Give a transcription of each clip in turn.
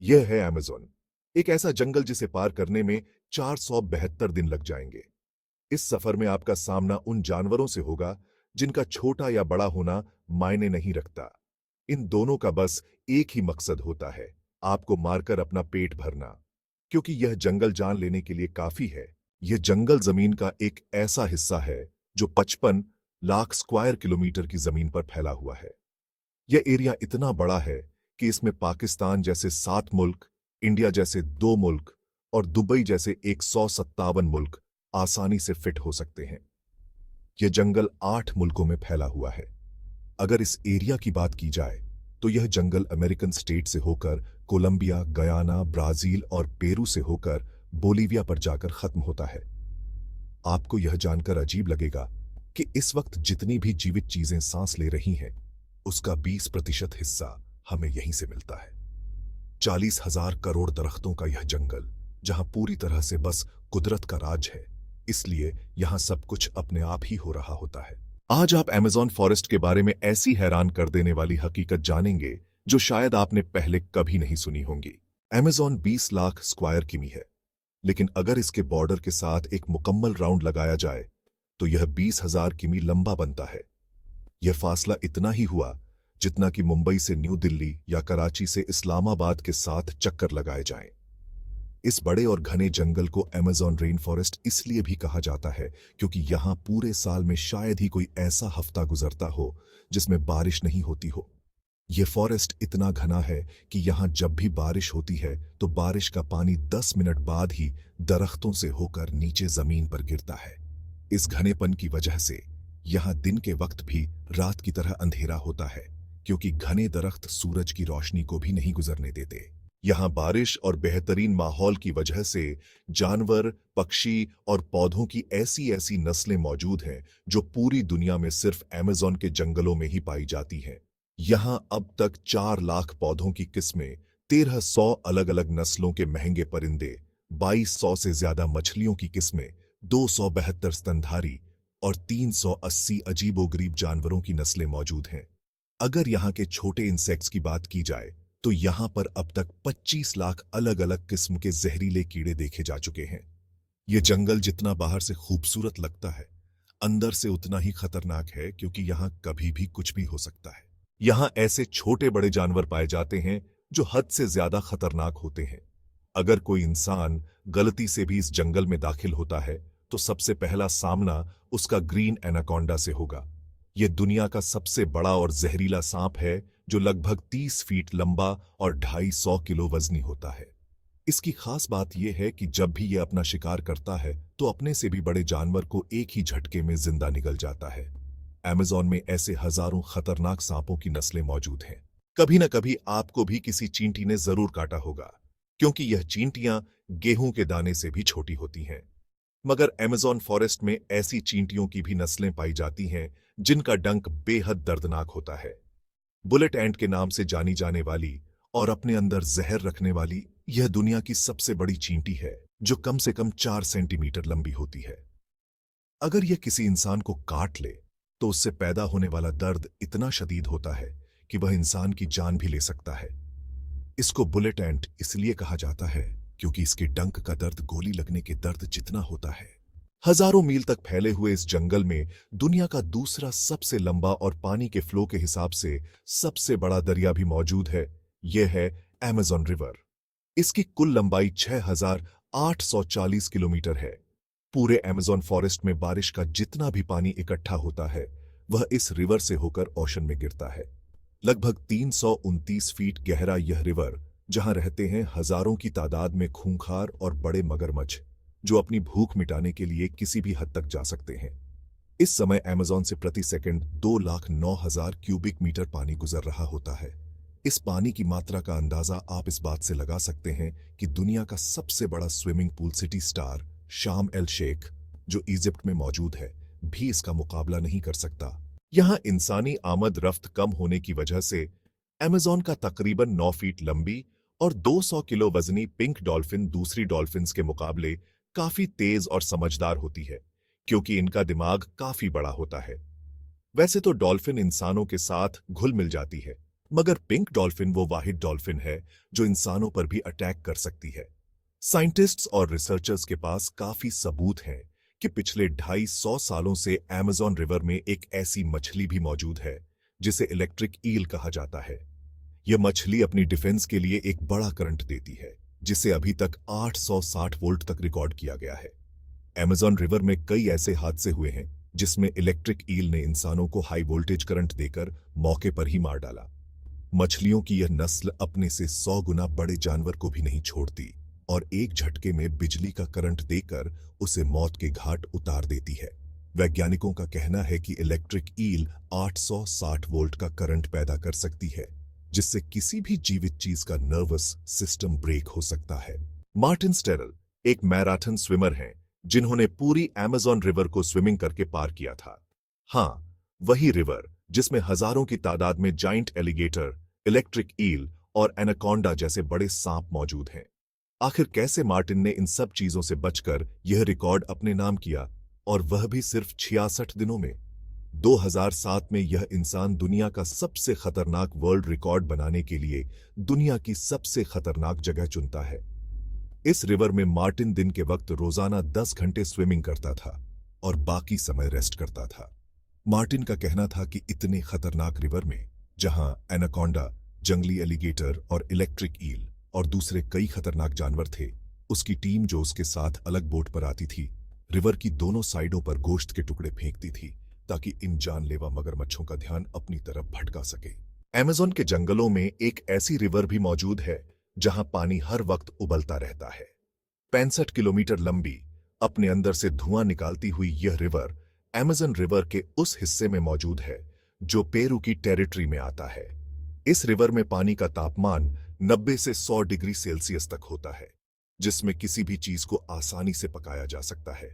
यह है अमेज़न, एक ऐसा जंगल जिसे पार करने में 472 दिन लग जाएंगे। इस सफर में आपका सामना उन जानवरों से होगा जिनका छोटा या बड़ा होना मायने नहीं रखता। इन दोनों का बस एक ही मकसद होता है, आपको मारकर अपना पेट भरना। क्योंकि यह जंगल जान लेने के लिए काफी है। यह जंगल जमीन का एक ऐसा हिस्सा है जो 55 लाख स्क्वायर किलोमीटर की जमीन पर फैला हुआ है। यह एरिया इतना बड़ा है कि इसमें पाकिस्तान जैसे 7 मुल्क, इंडिया जैसे 2 मुल्क और दुबई जैसे 157 मुल्क आसानी से फिट हो सकते हैं। यह जंगल 8 मुल्कों में फैला हुआ है। अगर इस एरिया की बात की जाए तो यह जंगल अमेरिकन स्टेट से होकर कोलंबिया, गयाना, ब्राजील और पेरू से होकर बोलीविया पर जाकर खत्म होता है। आपको यह जानकर अजीब लगेगा कि इस वक्त जितनी भी जीवित चीजें सांस ले रही हैं, उसका 20% हिस्सा हमें यहीं से मिलता है। 40,000 करोड़ दरख्तों का यह जंगल, जहां पूरी तरह से बस कुदरत का राज है, इसलिए यहां सब कुछ अपने आप ही हो रहा होता है। आज आप अमेज़न फॉरेस्ट के बारे में ऐसी हैरान कर देने वाली हकीकत जानेंगे जो शायद आपने पहले कभी नहीं सुनी होंगी। अमेज़न 20 लाख स्क्वायर किमी है, लेकिन अगर इसके बॉर्डर के साथ एक मुकम्मल राउंड लगाया जाए तो यह 20,000 किमी लंबा बनता है। यह फासला इतना ही हुआ जितना कि मुंबई से न्यू दिल्ली या कराची से इस्लामाबाद के साथ चक्कर लगाए जाएं। इस बड़े और घने जंगल को अमेज़न रेन फॉरेस्ट इसलिए भी कहा जाता है क्योंकि यहां पूरे साल में शायद ही कोई ऐसा हफ्ता गुजरता हो जिसमें बारिश नहीं होती हो। यह फॉरेस्ट इतना घना है कि यहां जब भी बारिश होती है तो बारिश का पानी 10 मिनट बाद ही दरख्तों से होकर नीचे जमीन पर गिरता है। इस घनेपन की वजह से यहां दिन के वक्त भी रात की तरह अंधेरा होता है, क्योंकि घने दरख्त सूरज की रोशनी को भी नहीं गुजरने देते। यहां बारिश और बेहतरीन माहौल की वजह से जानवर, पक्षी और पौधों की ऐसी ऐसी नस्लें मौजूद हैं जो पूरी दुनिया में सिर्फ अमेज़न के जंगलों में ही पाई जाती हैं। यहां अब तक 4 लाख पौधों की किस्में, 1300 अलग अलग नस्लों के महंगे परिंदे, 2200 से ज्यादा मछलियों की किस्में, 272 स्तनधारी और 380 अजीबोगरीब जानवरों की नस्लें मौजूद हैं। अगर यहाँ के छोटे इंसेक्ट्स की बात की जाए तो यहाँ पर अब तक 25 लाख अलग अलग किस्म के जहरीले कीड़े देखे जा चुके हैं। ये जंगल जितना बाहर से खूबसूरत लगता है, अंदर से उतना ही खतरनाक है, क्योंकि यहाँ कभी भी कुछ भी हो सकता है। यहाँ ऐसे छोटे बड़े जानवर पाए जाते हैं जो हद से ज्यादा खतरनाक होते हैं। अगर कोई इंसान गलती से भी इस जंगल में दाखिल होता है तो सबसे पहला सामना उसका ग्रीन एनाकोंडा से होगा। यह दुनिया का सबसे बड़ा और जहरीला सांप है जो लगभग 30 फीट लंबा और 250 किलो वजनी होता है। इसकी खास बात यह है कि जब भी यह अपना शिकार करता है तो अपने से भी बड़े जानवर को एक ही झटके में जिंदा निगल जाता है। अमेज़न में ऐसे हजारों खतरनाक सांपों की नस्लें मौजूद हैं। कभी न कभी आपको भी किसी चींटी ने जरूर काटा होगा, क्योंकि यह चींटियां गेहूं के दाने से भी छोटी होती हैं। मगर अमेज़न फॉरेस्ट में ऐसी चींटियों की भी नस्लें पाई जाती हैं जिनका डंक बेहद दर्दनाक होता है। बुलेट एंट के नाम से जानी जाने वाली और अपने अंदर जहर रखने वाली यह दुनिया की सबसे बड़ी चींटी है, जो कम से कम 4 सेंटीमीटर लंबी होती है। अगर यह किसी इंसान को काट ले तो उससे पैदा होने वाला दर्द इतना शदीद होता है कि वह इंसान की जान भी ले सकता है। इसको बुलेट एंट इसलिए कहा जाता है क्योंकि इसके डंक का दर्द गोली लगने के दर्द जितना होता है। हजारों मील तक फैले हुए इस जंगल में दुनिया का दूसरा सबसे लंबा और पानी के फ्लो के हिसाब से सबसे बड़ा दरिया भी मौजूद है। यह है अमेज़न रिवर। इसकी कुल लंबाई 6,840 किलोमीटर है। पूरे अमेज़न फॉरेस्ट में बारिश का जितना भी पानी इकट्ठा होता है वह इस रिवर से होकर ओशन में गिरता है। लगभग 329 फीट गहरा यह रिवर, जहां रहते हैं हजारों की तादाद में खूंखार और बड़े मगरमच्छ जो अपनी भूख मिटाने के लिए किसी भी हद तक जा सकते हैं। इस समय अमेज़न से प्रति सेकंड 2,09,000 क्यूबिक मीटर पानी गुजर रहा होता है। इस पानी की मात्रा का अंदाजा आप इस बात से लगा सकते हैं कि दुनिया का सबसे बड़ा swimming pool city star Sharm el Sheikh, जो इजिप्ट में मौजूद है, भी इसका मुकाबला नहीं कर सकता। यहां इंसानी आमद रफ्त कम होने की वजह से अमेज़न का तकरीबन 9 फीट लंबी और 200 किलो वजनी पिंक डॉल्फिन दूसरी डॉल्फिन्स के मुकाबले काफी तेज और समझदार होती है, क्योंकि इनका दिमाग काफी बड़ा होता है। वैसे तो डॉल्फिन इंसानों के साथ घुल मिल जाती है, मगर पिंक डॉल्फिन वो वाहिद डॉल्फिन है जो इंसानों पर भी अटैक कर सकती है। साइंटिस्ट्स और रिसर्चर्स के पास काफी सबूत हैं कि पिछले 250 सालों से अमेज़न रिवर में एक ऐसी मछली भी मौजूद है जिसे इलेक्ट्रिक ईल कहा जाता है। यह मछली अपनी डिफेंस के लिए एक बड़ा करंट देती है, जिसे अभी तक 860 वोल्ट तक रिकॉर्ड किया गया है। अमेज़न रिवर में कई ऐसे हादसे हुए हैं जिसमें इलेक्ट्रिक ईल ने इंसानों को हाई वोल्टेज करंट देकर मौके पर ही मार डाला। मछलियों की यह नस्ल अपने से 100 गुना बड़े जानवर को भी नहीं छोड़ती और एक झटके में बिजली का करंट देकर उसे मौत के घाट उतार देती है। वैज्ञानिकों का कहना है कि इलेक्ट्रिक ईल 860 वोल्ट का करंट पैदा कर सकती है, जिससे किसी भी जीवित चीज का नर्वस सिस्टम ब्रेक हो सकता है। मार्टिन स्टेरल एक मैराथन स्विमर हैं जिन्होंने पूरी अमेज़न रिवर को स्विमिंग करके पार किया था। हाँ, वही रिवर जिसमें हजारों की तादाद में जाइंट एलिगेटर, इलेक्ट्रिक ईल और एनाकोंडा जैसे बड़े सांप मौजूद हैं। आखिर कैसे मार्टिन ने इन सब चीजों से बचकर यह रिकॉर्ड अपने नाम किया, और वह भी सिर्फ 66 दिनों में? 2007 में यह इंसान दुनिया का सबसे खतरनाक वर्ल्ड रिकॉर्ड बनाने के लिए दुनिया की सबसे खतरनाक जगह चुनता है। इस रिवर में मार्टिन दिन के वक्त रोजाना 10 घंटे स्विमिंग करता था और बाकी समय रेस्ट करता था। मार्टिन का कहना था कि इतने खतरनाक रिवर में, जहां एनाकोंडा, जंगली एलिगेटर और इलेक्ट्रिक ईल और दूसरे कई खतरनाक जानवर थे, उसकी टीम जो उसके साथ अलग बोट पर आती थी, रिवर की दोनों साइडों पर गोश्त के टुकड़े फेंकती थी ताकि इन जानलेवा मगरमच्छों का ध्यान अपनी तरफ भटका सके। अमेज़न के जंगलों में एक ऐसी रिवर भी मौजूद है जहां पानी हर वक्त उबलता रहता है। 65 किलोमीटर लंबी, अपने अंदर से धुआं निकालती हुई यह रिवर अमेज़न रिवर के उस हिस्से में मौजूद है जो पेरू की टेरिटरी में आता है। इस रिवर में पानी का तापमान 90 से 100 डिग्री सेल्सियस तक होता है, जिसमें किसी भी चीज को आसानी से पकाया जा सकता है।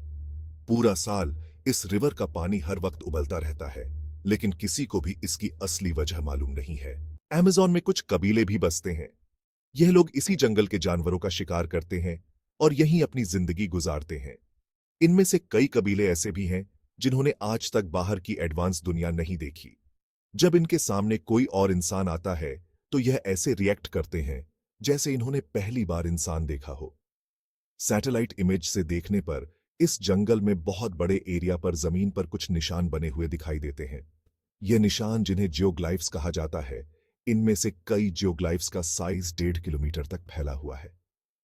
पूरा साल इस रिवर का पानी हर वक्त उबलता रहता है, लेकिन किसी को भी इसकी असली वजह मालूम नहीं है। अमेज़न में कुछ कबीले भी बसते हैं। यह लोग इसी जंगल के जानवरों का शिकार करते हैं और यहीं अपनी जिंदगी गुजारते हैं। इनमें से कई कबीले ऐसे भी हैं जिन्होंने आज तक बाहर की एडवांस दुनिया नहीं देखी। जब इनके सामने कोई और इंसान आता है तो यह ऐसे रिएक्ट करते हैं जैसे इन्होंने पहली बार इंसान देखा हो। सैटेलाइट इमेज से देखने पर इस जंगल में बहुत बड़े एरिया पर जमीन पर कुछ निशान बने हुए दिखाई देते हैं। ये निशान, जिन्हें जियोग्लाइफ्स कहा जाता है, इनमें से कई जियोग्लाइफ्स का साइज 1.5 किलोमीटर तक फैला हुआ है।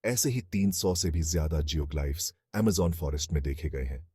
ऐसे ही 300 से भी ज्यादा जियोग्लाइफ्स अमेज़न फॉरेस्ट में देखे गए हैं।